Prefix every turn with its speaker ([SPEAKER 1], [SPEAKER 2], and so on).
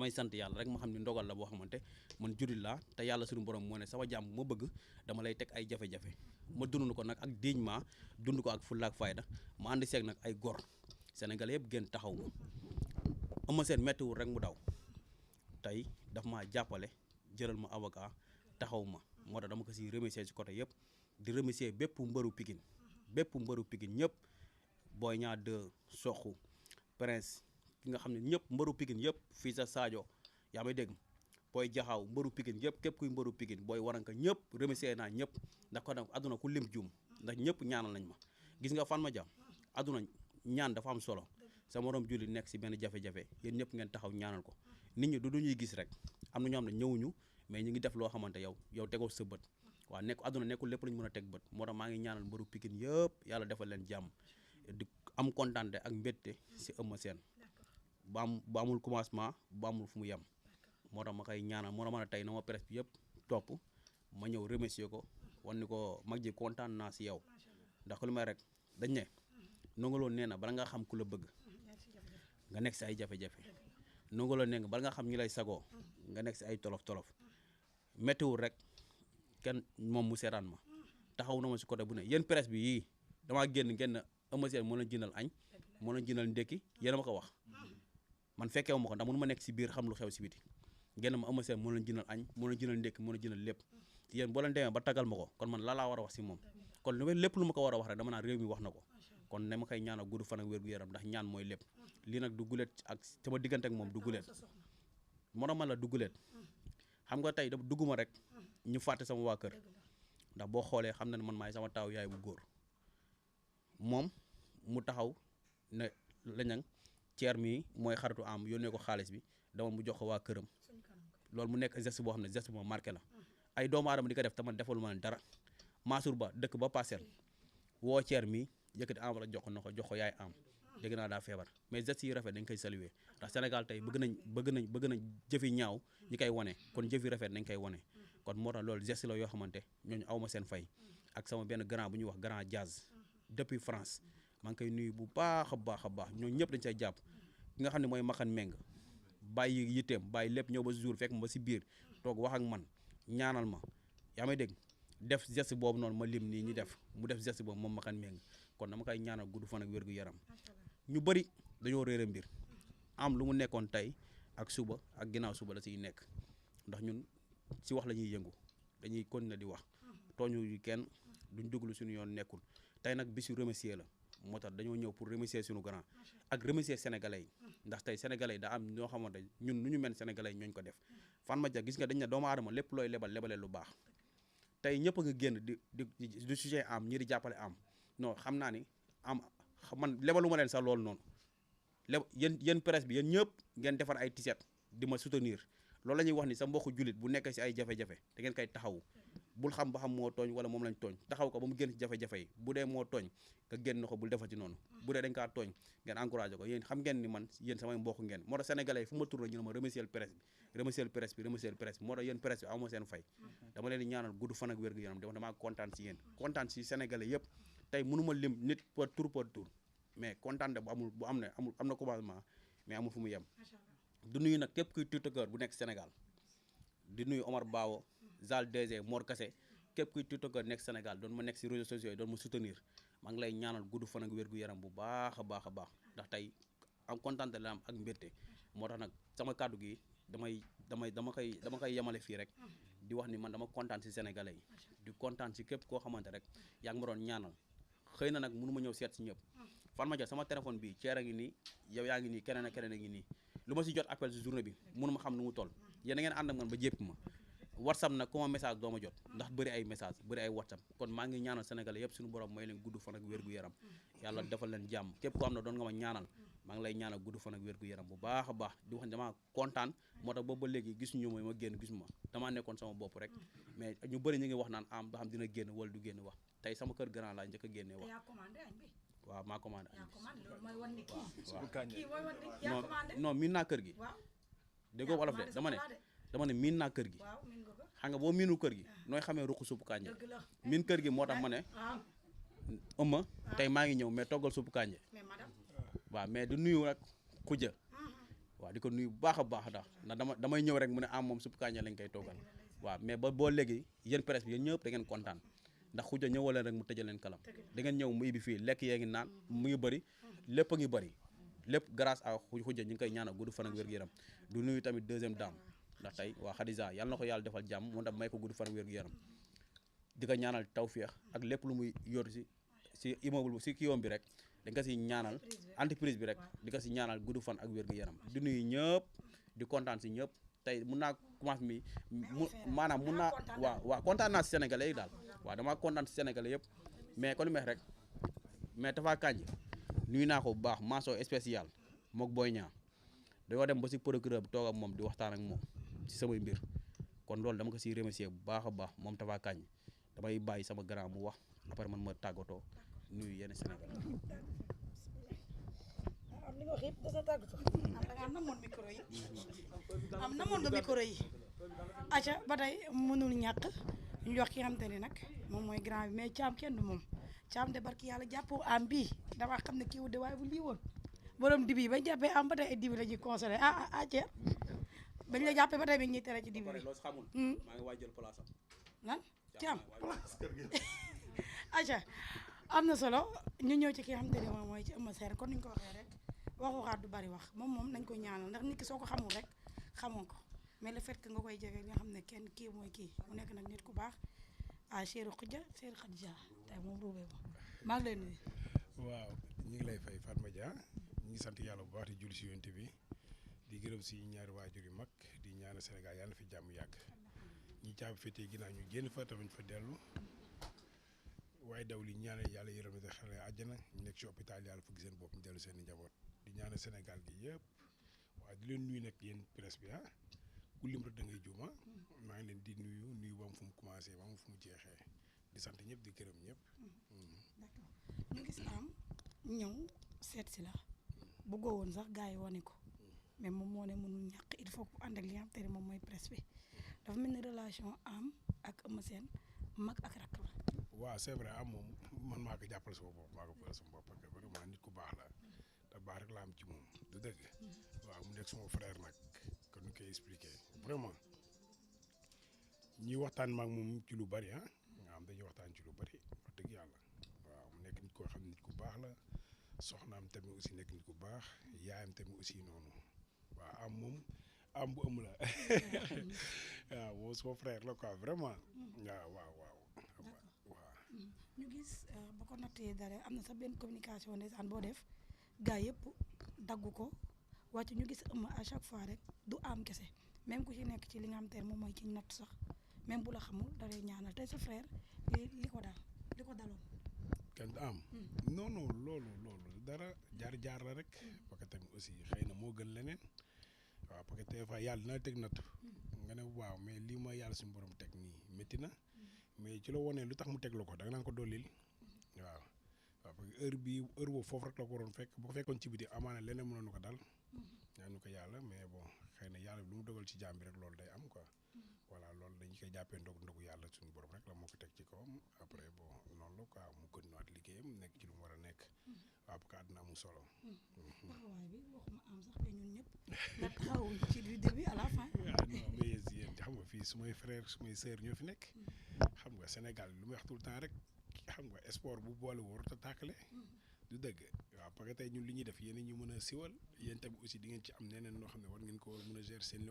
[SPEAKER 1] damay sant yàlla rek ma xam ne ndogal la boo xamante man jullit laa te yàlla suñu borom moo ne sama jàmm ma bëgg dama lay teg ay jafe-jafe ma dund ko nag ak dignement dund ko ak fulla ak fayda ma ànd seeg nag ay gor Sénégalais yëpp gën taxaw ma Eumeu Sène méttiwul rek mu daw tey daf maa jàppale jëlal ma avocat taxaw ma moo tax dama ko si remercier ci côté yëpp di remercier bépp mbëru Pikine ñëpp Boy Niang 2 Sokh Prince ki nga xam ne ñëpp mbëru Pikine yëpp fii sa Sadio yaa may dégg booy jaxaaw mbëru Pikine yëpp képp kuy mbëru Pikine booy waranka ñëpp remercier naa ñëpp ndax ko nag àdduna ku lim juum ndax ñëpp ñaanal nañ ma gis nga fan ma jam àdduna ñaan dafa am solo sa morom julli nekk si benn jafe-jafe yéen ñëpp ngeen taxaw ñaanal ko nit ñi du ñuy gis rek am na ñoo xam ne ñëwuñu mais ñu ngi def loo xamante yow tegoo sa bët waaw nekk àdduna nekkul lépp lañu mën a teg bët moo tax maa ngi ñaanal mbëru Pikine yëpp yàlla defal leen jàmm di am kontaante ak mbégte si Eumeu Sène ba amul commencement ba amul fu mu yem moo tax ma koy ñaanal moo tax ma ne tey na ma presse bi yëpp topp ma ñëw remercier ko wan ni ko mag ji kontaan naa si yow ndax lu may rek dañ ne Ndongo Lo nee na bala nga xam ku la bëgg nga nekk si ay jafe-jafe Ndongo Lo nee nga bala nga xam ñi lay sagoo nga nekk si ay tolof-tolof méttiwul rek kenn moom mu seetaan ma taxaw na ma si côté bu ne yéen presse bi yii damaa génn Eumeu Sène moo leen jëndal añ moo leen jëndal ndékki yéen a ma ko wax man fekkewu ma ko ndax mënu ma nekk si biir xam lu xew si biti génn ma Eumeu Sène moo leen jëndal añ moo leen jëndal ndékki moo leen jëndal lépp yéen boo leen demee ba taggal ma ko kon man la laa war a wax si moom kon lépp lu ma ko war a wax rek dama naan réew mi wax na ko kon dama koy ñaanal gudd fan ak wér-gu-yaram ndax ñaan mooy lépp lii nag du guleet ak sama diggante ak moom du guleet moo tax man la du guleet xam nga tey dugguma rek ñu fàtte sama waa kër ndax boo xoolee xam na ne man maay sama taaw yaay bu góor moom mu taxaw ne lañang ceer mi mooy xaritu am yónnee ko xaalis bi dama mu jox ko waa këram loolu mu nekk geste boo xam ne geste moo marqué la ay doomu aadama di ko def taman defal ma leen dara Mansour Ba dëkk ba Parcelles woo ceer mi yëkkati am la jox ko yaay am dégg naa daa feebar mais geste yi rafet dañ koy saluer ndax Sénégal tey bëgg nañ jëfi ñaaw ñi koy wane kon jëfi rafet dañ koy wane kon moo tax loolu geste la yoo xamante ñooñu awma seen fay ak sama benn grand bu ñuy wax grand Jazz depuis France maa ngi koy nuyu bu baax a baax ñooñu ñëpp dañ say jàpp ki nga xam ne mooy Makan Meng bàyyi yitteem bàyyi lépp ñëw ba jour fekk ma ba si biir toog wax ak man ñaanal ma yaa may dégg def geste boobu noonu ma lim nii ñi def mu def geste boobu moom Makan Meng kon dama koy ñaanal gudd fan ak wér gu yaram ñu bëri dañoo réere mbir am lu mu nekkoon tey ak suba ak ginnaaw suba la siy nekk ndax ñun si wax la ñuy yëngu dañuy continuer di wax tooñu yu kenn duñ duglu suñu yoon nekkul tey nag bisu remercier la moo tax dañoo ñëw pour remercier suñu grand ak remercier sénégalais yi ndax tey sénégalais yi daa am ñoo xamante ñun nu ñu mel sénégalais yi ñooñu ko def fan ma ja gis nga dañ ne doomu aadama lépp looy lebalee lu baax tey ñëpp a nga génn di sujet am ñi di jàppale am non xam naa ni am man lebaluma leen sax loolu noonu yéen presse bi yéen ñëpp ngeen defar ay tiset di ma soutenir loolu la ñuy wax ni sa mbokku jullit bu nekk si ay jafe-jafe da ngeen koy taxawu bul xam ba xam moo tooñ wala moom lañ tooñ taxaw ko ba mu génn si jafe-jafe yi bu dee moo tooñ nga génn ko bul defati noonu bu dee dañ kaa tooñ ngeen encouragé ko yéen xam ngeen ni man yéen samay mbokk ngeen moo tax sénégalais yi fu ma tourné ñu ne ma remercier presse bi moo tax yéen presse bi amoo seen fay dama leen di ñaanal gudd fan ak wér gu yaram damaa kontaan si yéen kontaan si sénégalais yëpp tey mënuma lim nit par tour mais kontaan bu am na commencement mais amul fu mu yem du nuyu nag képp kuy tiktokeur bu nekk Sénégal di nuyu Omar Bawo Zal DG Mor Kassé képp kuy tiktokeur nekk Sénégal doon ma nekk si réseaux sociaux yi doon ma soutenir maa ngi lay ñaanal gudd fan ak wér-gu-yaram bu baax a baax ndax tey am kontaan la am ak mbégte moo tax nag sama kàddu gi dama koy yemale fii rek di wax ni man dama kontaan si sénégalais yi di kontaan si képp koo xamante rek yaa ngi ma doon ñaanal xëy na nag mënu ma ñëw seet si ñëpp fan ma jot sama téléphone bi ceer a ngi nii yow yaa ngi nii keneen ak keneen a ngi nii lu ma si jot appel si journée bi mënu ma xam nu mu toll yéen da ngeen ànd ak man ba jépp ma whatsapp nag comment message doo ma jot ndax bëri ay message bëri ay whatsapp kon maa ngi ñaanal sénégalais yëpp suñu borom may leen gudd fan ak wér gu yaram yàlla defal leen jàmm képp koo xam ne doon nga ma ñaanal maa ngi lay ñaanal gudd fan ak wér gu yaram bu baax a baax di wax ne damaa kontaan moo tax boobu ba léegi gisuñu ma génn gisuma damaa nekkoon sama bopp rek mais ñu bëri ñu ngi wax naan am ba xam dina génn wala du génn wax tey sama kër grand laa njëkk a génnee wax waaw maa commandé non miin naa kër gi déggoo wolof de dama ne miin naa kër gi xam nga boo miinul kër gi nooy xamee ruq suppu kànja miin kër gi moo tax ma ne ëmma tey maa ngi ñëw mais toggal suppu kànja waaw mais du nuyu rek xuja waaw di ko nuyu bu baax a baax ndax damay ñëw rek mu ne am moom suppu kànja lañ koy toogal waaw mais boo léegi yéen presse bi yéen ñëpp da ngeen kontaan ndax xuja ñëwoo leen rek mu tëjal leen kalam da ngeen ñëw mu ibbi fii lekk yee ngi naan mu ngi bëri lépp a ngi bëri lépp grâce à xuja ñu ngi koy ñaanal gudd fan ak wér-gu-yaram du nuyu tamit deuxième dame ndax tey waa Khadija yàlla na ko yàlla defal jàmm moo tax may ko gudd fan ak wér-gu-yaram di ko ñaanal tawféex ak lépp lu muy yor si immeuble si kiwam bi rek da nga si ñaanal entreprise bi rek di ko si ñaanal gudd fan ak wér-gu-yaram di nuyu ñëpp di kontaan si ñëpp tey mun naa commencé maanaam mun naa waaw kontaan naa si sénégalais yi daal waaw damaa kontaan si sénégalais yëpp mais kon lu meex rek mais Tapha Kandji nuyu naa ko bu baax mention spéciale mook Boy Niang dañoo dem ba si procureur bi toog ak moom di waxtaan ak moom si samay mbir kon loolu dama ko siy remercier bu baax a baax moom Tapha Kandji damay bàyyi sama grand mu wax après man ma tàggatoo nuyu yenn Sénégal.
[SPEAKER 2] am li nga wax yëpp dana tàggatoo. am namoon micro yi. am namoon nga micro yi. acca ba tey mënul ñàkk ñu jox ki nga xamante ne nag moom mooy grand bi mais Thiam kenn du moom Thiam de barki yàlla jàppoo am bii dama xam ne kii wu de waaye bu lii woon borom dibi bañ jàppee am ba tey ay dibi la ñuy consolé Thier bañ la jàppee ba tey bi ñuy tere ci dibi bi.
[SPEAKER 1] maa ngi waaj jël place am.
[SPEAKER 2] lan Thiam acca am na solo ñu ñëw ci ki nga xamante ne moom mooy ci Eumeu Sène kon ni ñu ko waxee rek waxuxaat du bari wax moom nañ ko ñaanal ndax nit ki soo ko xamul rek xamoo ko mais le fait que nga koy jege nga xam ne kenn kii mooy kii mu nekk nag nit ku baax Cheikhou Khoudia Cheikhou Khadija tey moom ruubee ma maa ngi lay nuyu.
[SPEAKER 3] waaw ñu ngi lay fay Fatma Dia ñu ngi sant yàlla bu baax di julli si yonent bi di gërëm si ñaari waajur yu mag di ñaanal Sénégal yàlla na fi jàmm yàgg ñi caabi féetee ginnaaw ñu génn fa tamit fa dellu waaye daw li ñaanal yàlla yërëm na xale àjjana ñu nekk si hôpital yàlla fëgg seen bopp ñu dellu seen i njaboot di ñaanal Sénégal gi yëpp waaw di leen nuyu nag yéen presse bi ku lim rek da ngay juuma maa ngi leen di nuyu ba mu fu mu commencé ba mu fu mu jeexee di sant ñëpp di gërëm ñëpp.
[SPEAKER 2] d'accord ñu gis am ñëw seet si la bëggoo woon sax gars yi wane ko mais moom moo ne mënul ñàkk il faut que ànd ak li nga xam te ne moom mooy presse bi dafa mel ni relation am ak Eumeu Sène mag ak rakk la.
[SPEAKER 3] waaw c'est vrai am moom man maa ko jàppale sama bopp maa ko bëgg sama bopp parce que vraiment nit ku baax la te baax rek la am ci moom du dëgg. waaw mu nekk sama frère nag kon ñu koy expliquer vraiment ñuy waxtaan maak moom ci lu bari nga xam dañuy waxtaan ci lu bari wax dëgg yàlla waaw mu nekk nit koo xam ne nit ku baax la soxnaam tamit aussi nekk nit ku baax yaayam tamit aussi noonu waaw am moom am bu ëmm la waaw moom sama frère la quoi vraiment waaw.
[SPEAKER 2] ñu gis ba ko nattee dara am na sax benn communication ndeysaan boo def gars yëpp daggu ko wàcc ñu gis ëmb à chaque fois rek du am kese même ku ci nekk ci li nga xam te ne moom mooy ci natt sax même bu la xamul da lay ñaanal tey sa frère li ko daloon.
[SPEAKER 3] kan am. non loolu dara jaar la rek. parce que tamit aussi xëy na moo gën leneen waaw parce que des fois yàlla dina teg natt nga ne waaw mais lii ma yàlla suñu borom teg nii métti na. mais ci la wonee lu tax mu teg la ko da nga naan ko dollil waaw parce que heure boobu foofu rek la ko waroon fekk bu ko fekkoon ci biti amaana leneen mënoon na ko dal ñaanu ko yàlla mais bon xëy na yàlla lu mu dogal ci jaam bi rek loolu day am quoi voilà loolu dañu koy jàppee ndogu yàlla suñu borom rek la moo ko teg ci kawam après bon noonu la quoi mu continuer liggéeyam nekk ci lu mu war a nekk waaw parce que àddina amul solo.
[SPEAKER 2] taxawaay bi waxuma am sax mais ñun ñëpp nga taxawuñ ci du début à la fin.
[SPEAKER 3] waaw non mais yéen xam nga fii sumay frère sumay sœur ñoo fi nekk. xam nga Sénégal lu may wax tout le temps rek xam nga sport bu boole wóor te tàkkale du dëgg waaw parce que tey ñun li ñuy def yéen ñu mën a siwal yéen tamit aussi di ngeen ci am neneen noo xam ne war ngeen ko mën a gérer seen